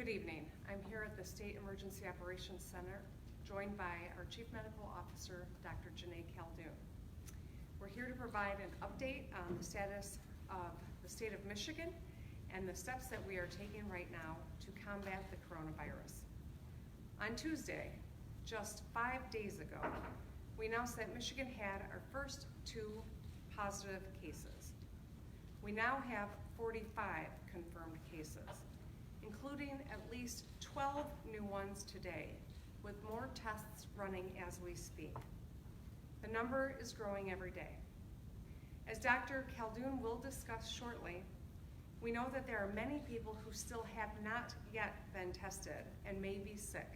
Good evening. I'm here at the State Emergency Operations Center, joined by our Chief Medical Officer, Dr. Janae Caldoun. We're here to provide an update on the status of the state of Michigan and the steps that we are taking right now to combat the coronavirus. On Tuesday, just 5 days ago, we announced that Michigan had our first 2 positive cases. We now have 45 confirmed cases, including at least 12 new ones today, with more tests running as we speak. The number is growing every day. As Dr. Caldoun will discuss shortly, we know that there are many people who still have not yet been tested and may be sick,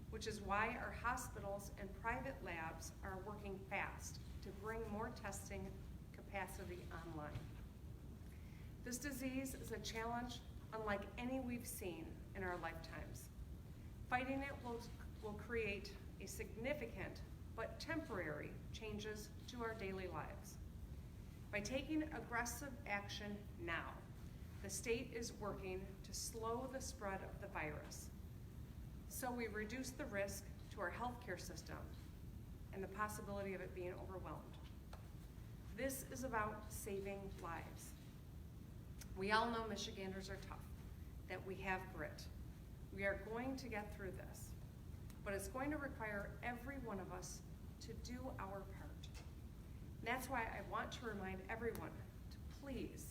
which is why our hospitals and private labs are working fast to bring more testing capacity online. This disease is a challenge unlike any we've seen in our lifetimes. Fighting it will create a significant but temporary changes to our daily lives. By taking aggressive action now, the state is working to slow the spread of the virus, so we reduce the risk to our healthcare system and the possibility of it being overwhelmed. This is about saving lives. We all know Michiganders are tough, that we have grit. We are going to get through this, but it's going to require every one of us to do our part. And that's why I want to remind everyone to please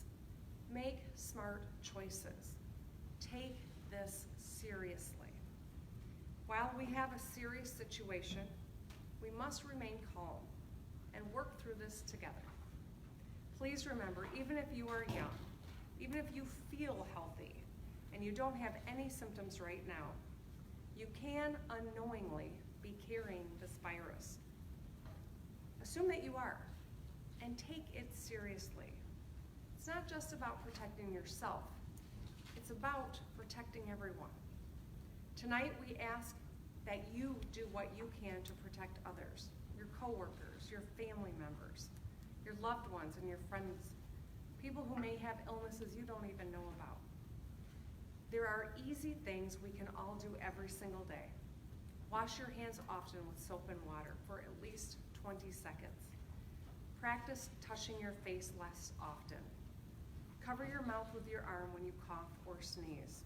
make smart choices. Take this seriously. While we have a serious situation, we must remain calm and work through this together. Please remember, even if you are young, even if you feel healthy and you don't have any symptoms right now, you can unknowingly be carrying this virus. Assume that you are, and take it seriously. It's not just about protecting yourself, it's about protecting everyone. Tonight we ask that you do what you can to protect others, your coworkers, your family members, your loved ones and your friends, people who may have illnesses you don't even know about. There are easy things we can all do every single day. Wash your hands often with soap and water for at least 20 seconds. Practice touching your face less often. Cover your mouth with your arm when you cough or sneeze.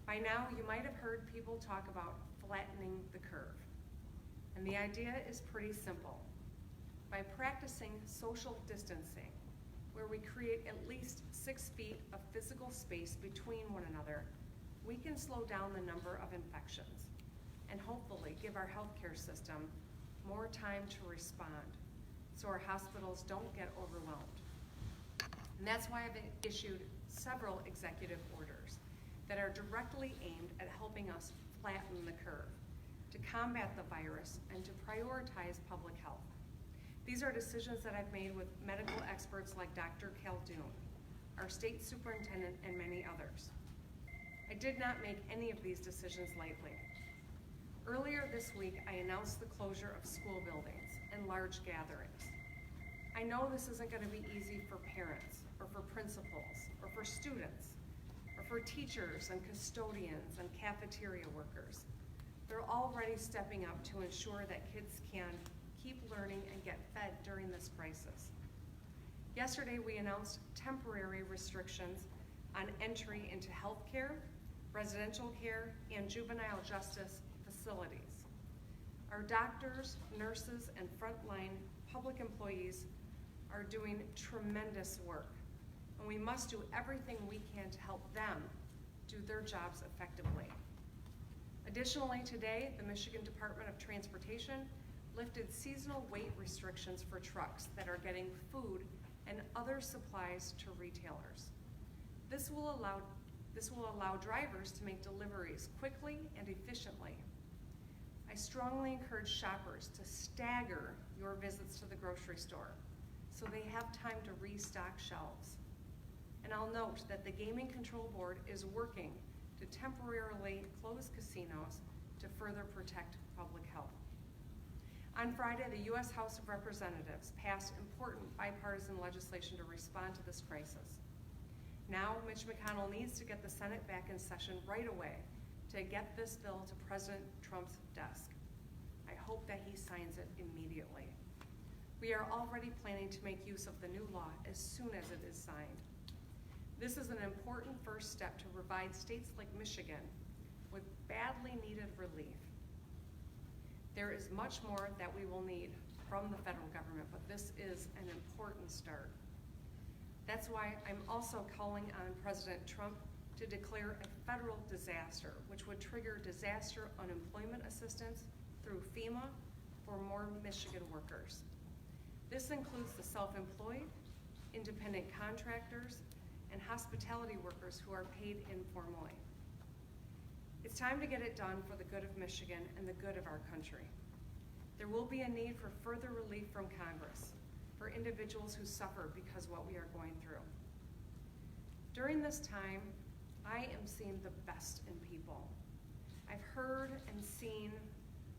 By now, you might have heard people talk about flattening the curve. And the idea is pretty simple. By practicing social distancing, where we create at least 6 feet of physical space between one another, we can slow down the number of infections and hopefully give our healthcare system more time to respond so our hospitals don't get overwhelmed. And that's why I've issued several executive orders that are directly aimed at helping us flatten the curve, to combat the virus, and to prioritize public health. These are decisions that I've made with medical experts like Dr. Caldoun, our state superintendent, and many others. I did not make any of these decisions lightly. Earlier this week, I announced the closure of school buildings and large gatherings. I know this isn't going to be easy for parents, or for principals, or for students, or for teachers and custodians and cafeteria workers. They're already stepping up to ensure that kids can keep learning and get fed during this crisis. Yesterday, we announced temporary restrictions on entry into healthcare, residential care, and juvenile justice facilities. Our doctors, nurses, and frontline public employees are doing tremendous work, and we must do everything we can to help them do their jobs effectively. Additionally, today, the Michigan Department of Transportation lifted seasonal weight restrictions for trucks that are getting food and other supplies to retailers. This will allow drivers to make deliveries quickly and efficiently. I strongly encourage shoppers to stagger your visits to the grocery store so they have time to restock shelves. And I'll note that the Gaming Control Board is working to temporarily close casinos to further protect public health. On Friday, the U.S. House of Representatives passed important bipartisan legislation to respond to this crisis. Now, Mitch McConnell needs to get the Senate back in session right away to get this bill to President Trump's desk. I hope that he signs it immediately. We are already planning to make use of the new law as soon as it is signed. This is an important first step to provide states like Michigan with badly needed relief. There is much more that we will need from the federal government, but this is an important start. That's why I'm also calling on President Trump to declare a federal disaster, which would trigger disaster unemployment assistance through FEMA for more Michigan workers. This includes the self-employed, independent contractors, and hospitality workers who are paid informally. It's time to get it done for the good of Michigan and the good of our country. There will be a need for further relief from Congress for individuals who suffer because of what we are going through. During this time, I am seeing the best in people. I've heard and seen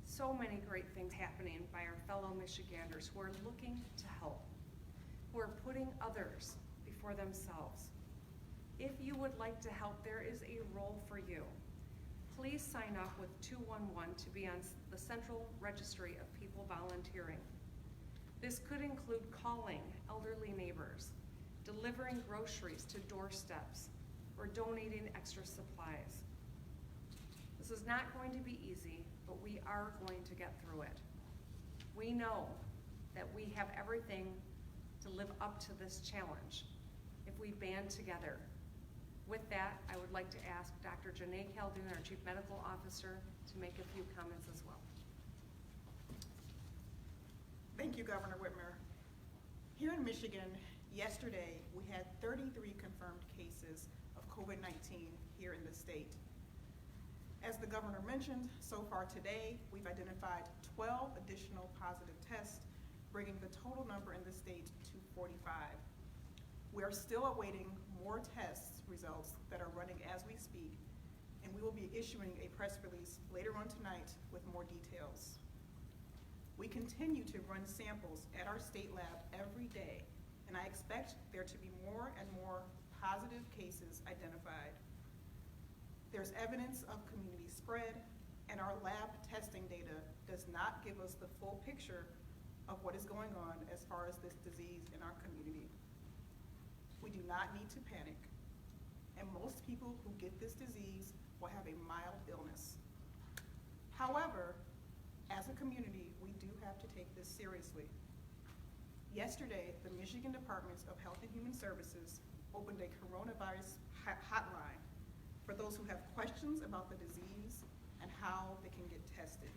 so many great things happening by our fellow Michiganders who are looking to help, who are putting others before themselves. If you would like to help, there is a role for you. Please sign up with 211 to be on the Central Registry of People Volunteering. This could include calling elderly neighbors, delivering groceries to doorsteps, or donating extra supplies. This is not going to be easy, but we are going to get through it. We know that we have everything to live up to this challenge if we band together. With that, I would like to ask Dr. Janae Caldoun, our Chief Medical Officer, to make a few comments as well. Thank you, Governor Whitmer. Here in Michigan, yesterday, we had 33 confirmed cases of COVID-19 here in the state. As the governor mentioned, so far today, we've identified 12 additional positive tests, bringing the total number in the state to 45. We are still awaiting more test results that are running as we speak, and we will be issuing a press release later on tonight with more details. We continue to run samples at our state lab every day, and I expect there to be more and more positive cases identified. There's evidence of community spread, and our lab testing data does not give us the full picture of what is going on as far as this disease in our community. We do not need to panic, and most people who get this disease will have a mild illness. However, as a community, we do have to take this seriously. Yesterday, the Michigan Department of Health and Human Services opened a coronavirus hotline for those who have questions about the disease and how they can get tested.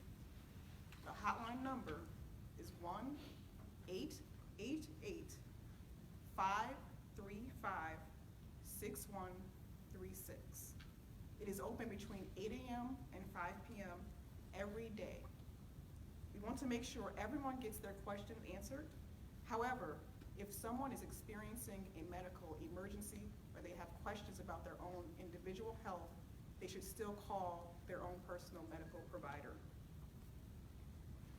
The hotline number is 1-888-535-6136. It is open between 8 a.m. and 5 p.m. every day. We want to make sure everyone gets their question answered. However, if someone is experiencing a medical emergency or they have questions about their own individual health, they should still call their own personal medical provider.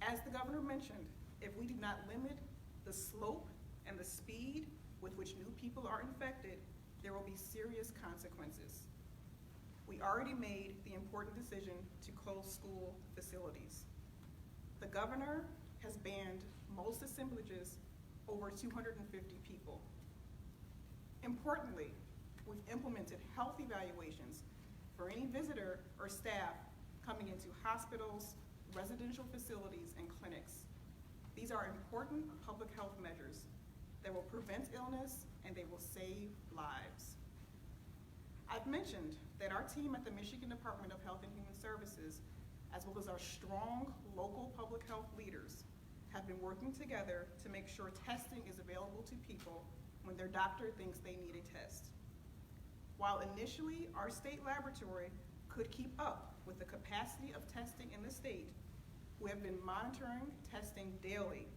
As the governor mentioned, if we do not limit the slope and the speed with which new people are infected, there will be serious consequences. We already made the important decision to close school facilities. The governor has banned most assemblages over 250 people. Importantly, we've implemented health evaluations for any visitor or staff coming into hospitals, residential facilities, and clinics. These are important public health measures that will prevent illness and they will save lives. I've mentioned that our team at the Michigan Department of Health and Human Services, as well as our strong local public health leaders, have been working together to make sure testing is available to people when their doctor thinks they need a test. While initially our state laboratory could keep up with the capacity of testing in the state, we have been monitoring testing daily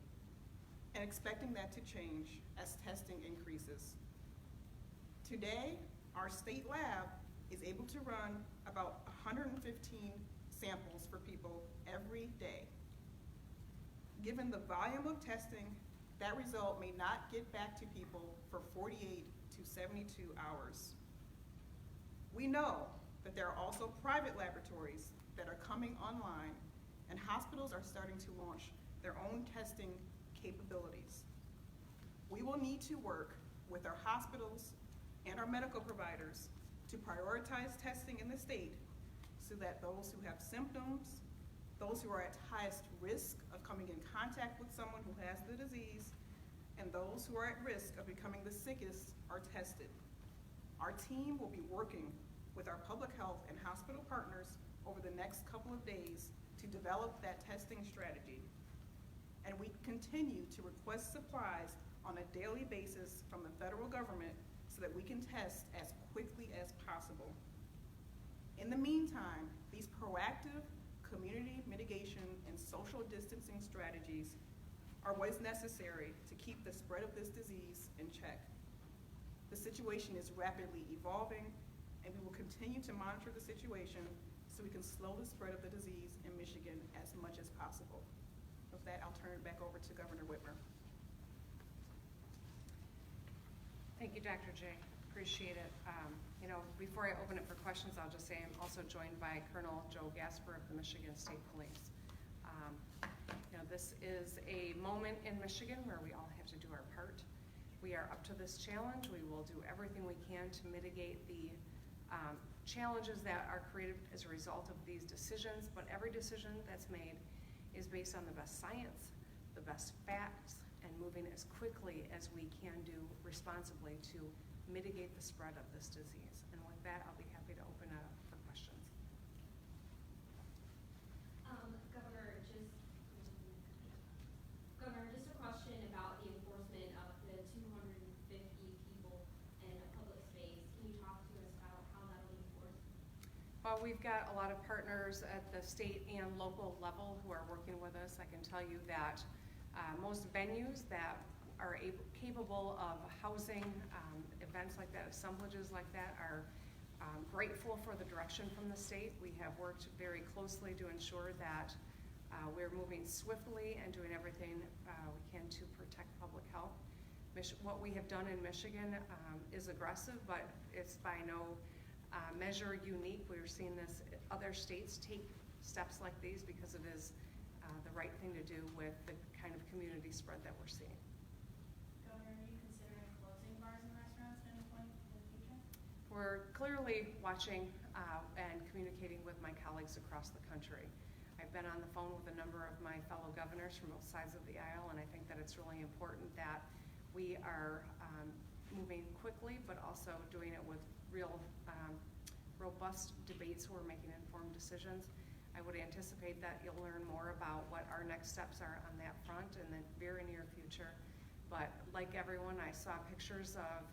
and expecting that to change as testing increases. Today, our state lab is able to run about 115 samples for people every day. Given the volume of testing, that result may not get back to people for 48 to 72 hours. We know that there are also private laboratories that are coming online, and hospitals are starting to launch their own testing capabilities. We will need to work with our hospitals and our medical providers to prioritize testing in the state so that those who have symptoms, those who are at highest risk of coming in contact with someone who has the disease, and those who are at risk of becoming the sickest are tested. Our team will be working with our public health and hospital partners over the next couple of days to develop that testing strategy. And we continue to request supplies on a daily basis from the federal government so that we can test as quickly as possible. In the meantime, these proactive community mitigation and social distancing strategies are what is necessary to keep the spread of this disease in check. The situation is rapidly evolving, and we will continue to monitor the situation so we can slow the spread of the disease in Michigan as much as possible. With that, I'll turn it back over to Governor Whitmer. Thank you, Dr. J. Appreciate it. Before I open it for questions, I'll just say I'm also joined by Colonel Joe Gasper of the Michigan State Police. This is a moment in Michigan where we all have to do our part. We are up to this challenge. We will do everything we can to mitigate the challenges that are created as a result of these decisions, but every decision that's made is based on the best science, the best facts, and moving as quickly as we can do responsibly to mitigate the spread of this disease. And with that, I'll be happy to open it up for questions. Governor, just a question about the enforcement of the 250 people in a public space. Can you talk to us about how that will be enforced? Well, we've got a lot of partners at the state and local level who are working with us. I can tell you that most venues that are capable of housing events like that, assemblages like that, are grateful for the direction from the state. We have worked very closely to ensure that we're moving swiftly and doing everything we can to protect public health. What we have done in Michigan is aggressive, but it's by no measure unique. We're seeing this other states take steps like these because it is the right thing to do with the kind of community spread that we're seeing. Governor, are you considering closing bars and restaurants at any point in the future? We're clearly watching and communicating with my colleagues across the country. I've been on the phone with a number of my fellow governors from both sides of the aisle, and I think that it's really important that we are moving quickly, but also doing it with real robust debates so we're making informed decisions. I would anticipate that you'll learn more about what our next steps are on that front in the very near future. But like everyone, I saw pictures of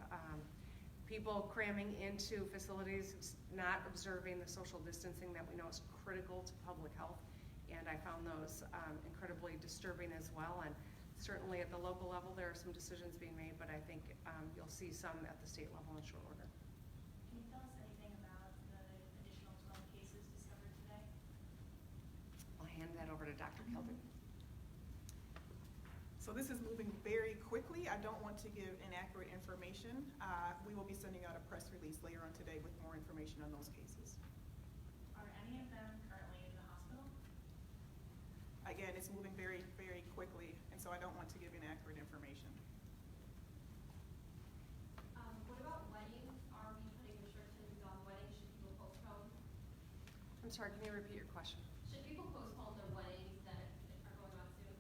people cramming into facilities, not observing the social distancing that we know is critical to public health. And I found those incredibly disturbing as well. And certainly at the local level, there are some decisions being made, but I think you'll see some at the state level in short order. Can you tell us anything about the additional 12 cases discovered today? I'll hand that over to Dr. Kelder. So this is moving very quickly. I don't want to give inaccurate information. We will be sending out a press release later on today with more information on those cases. Are any of them currently in the hospital? Again, it's moving very, very quickly, and so I don't want to give inaccurate information. What about weddings? Are we putting restrictions on weddings? Should people postpone? I'm sorry, can you repeat your question? Should people postpone their weddings that are going on soon?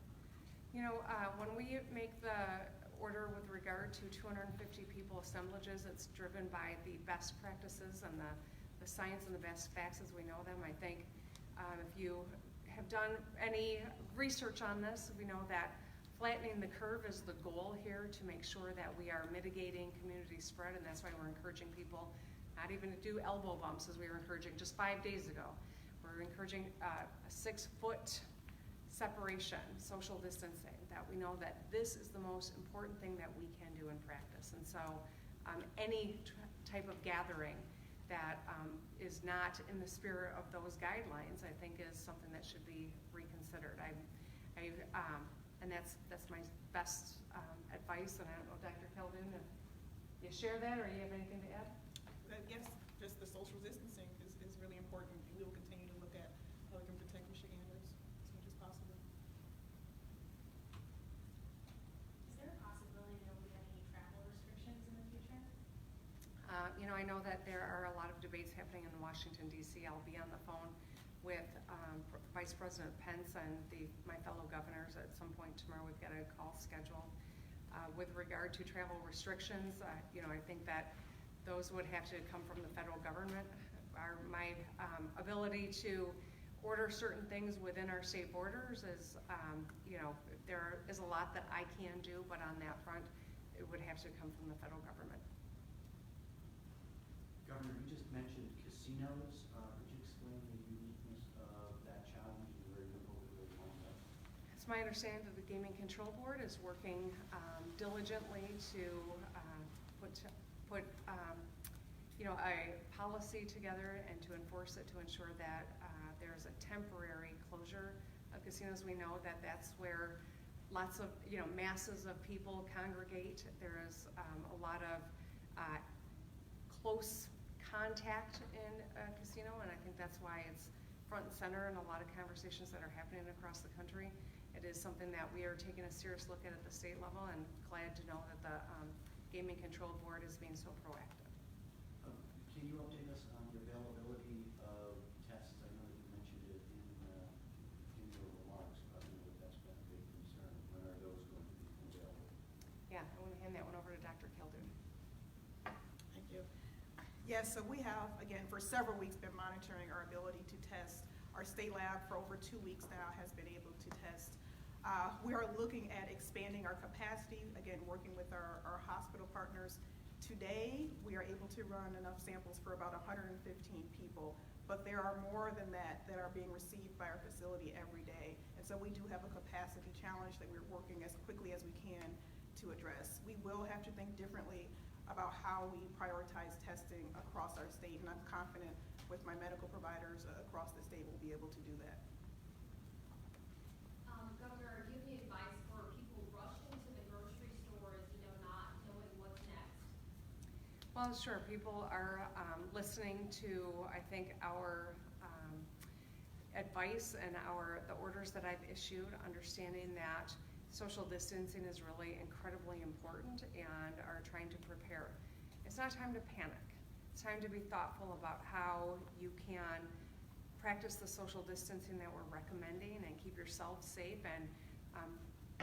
When we make the order with regard to 250 people assemblages, it's driven by the best practices and the science and the best facts as we know them. I think if you have done any research on this, we know that flattening the curve is the goal here to make sure that we are mitigating community spread, and that's why we're encouraging people not even to do elbow bumps as we were encouraging just 5 days ago. We're encouraging a 6-foot separation, social distancing, that we know that this is the most important thing that we can do in practice. And so any type of gathering that is not in the spirit of those guidelines, I think is something that should be reconsidered. And that's my best advice, and I don't know, Dr. Khaldun, if You share that, or you have anything to add? Yes, just the social distancing is really important. We will continue to look at how we can protect Michiganders as much as possible. Is there a possibility there will be any travel restrictions in the future? I know that there are a lot of debates happening in Washington, D.C. I'll be on the phone with Vice President Pence and my fellow governors at some point tomorrow. We've got a call scheduled. With regard to travel restrictions, I think that those would have to come from the federal government. My ability to order certain things within our state borders is, there is a lot that I can do, but on that front, it would have to come from the federal government. Governor, you just mentioned casinos. Could you explain the uniqueness of that challenge and where you're hoping to launch that? It's my understanding that the Gaming Control Board is working diligently to put a policy together and to enforce it, to ensure that there's a temporary closure of casinos. We know that that's where lots of masses of people congregate. There is a lot of close contact in a casino, and I think that's why it's front and center in a lot of conversations that are happening across the country. It is something that we are taking a serious look at the state level, and glad to know that the Gaming Control Board is being so proactive. Can you update us on the availability of tests? I know that you mentioned it in your remarks, but I know that that's been a big concern. When are those going to be available? Yeah, I want to hand that one over to Dr. Khaldun. Thank you. Yes, so we have, again, for several weeks been monitoring our ability to test. Our state lab for over 2 weeks now has been able to test. We are looking at expanding our capacity, again, working with our hospital partners. Today, we are able to run enough samples for about 115 people, but there are more than that are being received by our facility every day. And so we do have a capacity challenge that we're working as quickly as we can to address. We will have to think differently about how we prioritize testing across our state, and I'm confident with my medical providers across the state we'll be able to do that. Governor, do you have any advice for people rushing to the grocery stores, not knowing what's next? Well, sure. People are listening to, I think, our advice and the orders that I've issued, understanding that social distancing is really incredibly important, and are trying to prepare. It's not time to panic. It's time to be thoughtful about how you can practice the social distancing that we're recommending and keep yourself safe and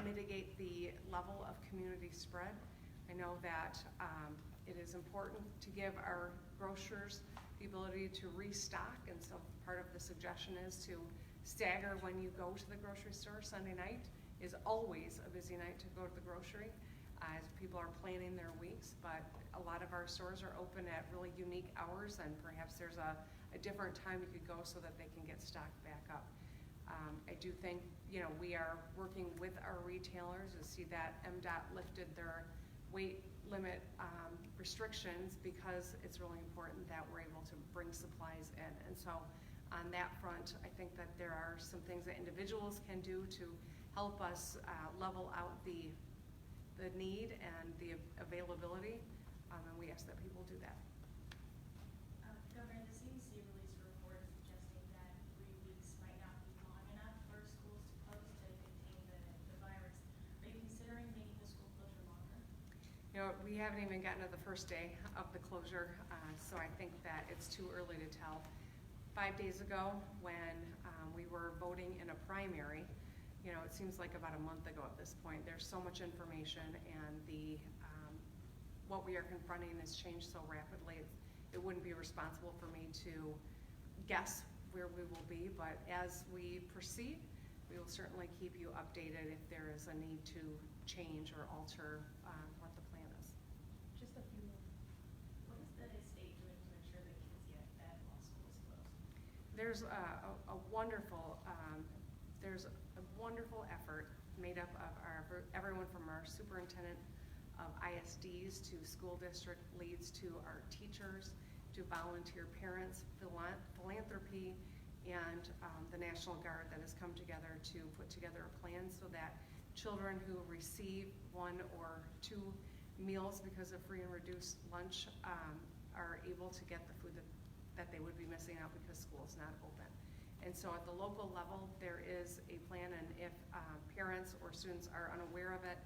mitigate the level of community spread. I know that it is important to give our grocers the ability to restock, and so part of the suggestion is to stagger when you go to the grocery store. Sunday night is always a busy night to go to the grocery as people are planning their weeks, but a lot of our stores are open at really unique hours, and perhaps there's a different time you could go so that they can get stocked back up. I do think we are working with our retailers to see that MDOT lifted their weight limit restrictions, because it's really important that we're able to bring supplies in. And so on that front, I think that there are some things that individuals can do to help us level out the need and the availability, and we ask that people do that. Governor, the CDC released a report suggesting that 3 weeks might not be long enough for schools to close to contain the virus. Are you considering making the school closure longer? We haven't even gotten to the first day of the closure, so I think that it's too early to tell. 5 days ago, when we were voting in a primary, it seems like about a month ago at this point. There's so much information, and what we are confronting has changed so rapidly. It wouldn't be responsible for me to guess where we will be, but as we proceed, we will certainly keep you updated if there is a need to change or alter what the plan is. Just a few more. What is the state doing to ensure that kids get fed while school is closed? There's a wonderful effort made up of everyone from our superintendent of ISDs to school district leads to our teachers to volunteer parents, philanthropy, and the National Guard that has come together to put together a plan so that children who receive 1 or 2 meals because of free and reduced lunch are able to get the food that they would be missing out because school's not open. And so at the local level, there is a plan, and if parents or students are unaware of it,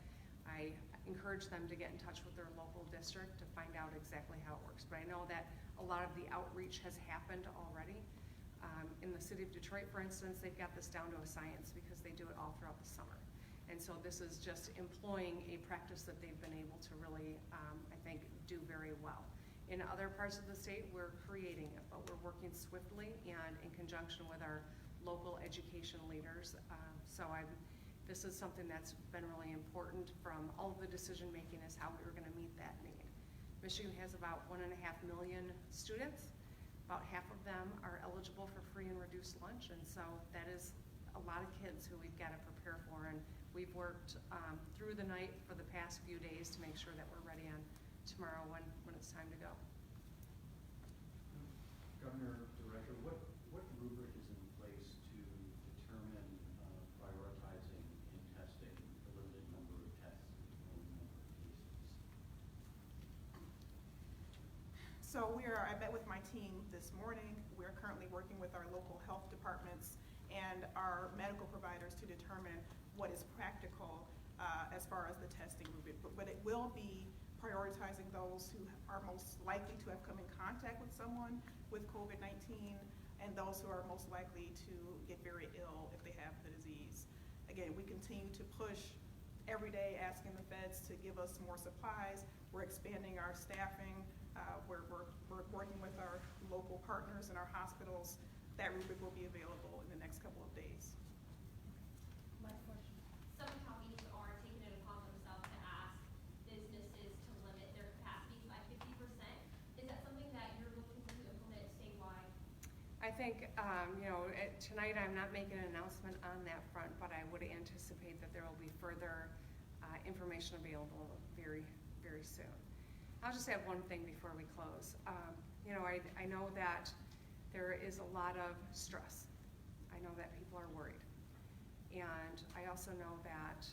I encourage them to get in touch with their local district to find out exactly how it works. But I know that a lot of the outreach has happened already. In the city of Detroit, for instance, they've got this down to a science because they do it all throughout the summer. And so this is just employing a practice that they've been able to really, I think, do very well. In other parts of the state, we're creating it, but we're working swiftly and in conjunction with our local education leaders. This is something that's been really important from all of the decision making is how we were gonna meet that need. Michigan has about 1.5 million students. About half of them are eligible for free and reduced lunch, and so that is a lot of kids who we've got to prepare for. And we've worked through the night for the past few days to make sure that we're ready on tomorrow when it's time to go. Governor, Director, what rubric is in place to determine prioritizing in testing the limited number of tests and the number of cases? So I met with my team this morning. We're currently working with our local health departments and our medical providers to determine what is practical as far as the testing rubric. But it will be prioritizing those who are most likely to have come in contact with someone with COVID-19 and those who are most likely to get very ill if they have the disease. Again, we continue to push every day, asking the feds to give us more supplies. We're expanding our staffing. We're working with our local partners and our hospitals. That rubric will be available in the next couple of days. My question. Some counties are taking it upon themselves to ask businesses to limit their capacity by 50%. Is that something that you're looking to implement statewide? I think, tonight I'm not making an announcement on that front, but I would anticipate that there will be further information available very, very soon. I'll just add one thing before we close. I know that there is a lot of stress. I know that people are worried. And I also know that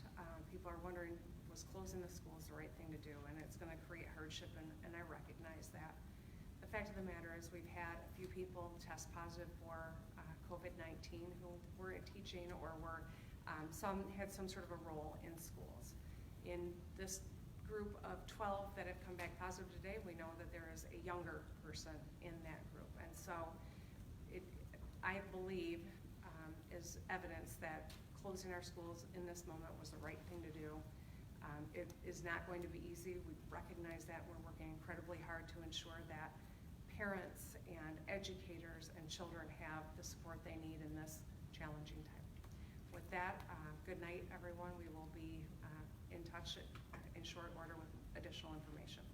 people are wondering, was closing the schools the right thing to do? And it's gonna create hardship, and I recognize that. The fact of the matter is we've had a few people test positive for COVID-19 who were teaching or some had some sort of a role in schools. In this group of 12 that have come back positive today, we know that there is a younger person in that group. And so I believe is evidence that closing our schools in this moment was the right thing to do. It is not going to be easy. We recognize that. We're working incredibly hard to ensure that parents and educators and children have the support they need in this challenging time. With that, good night, everyone. We will be in touch in short order with additional information.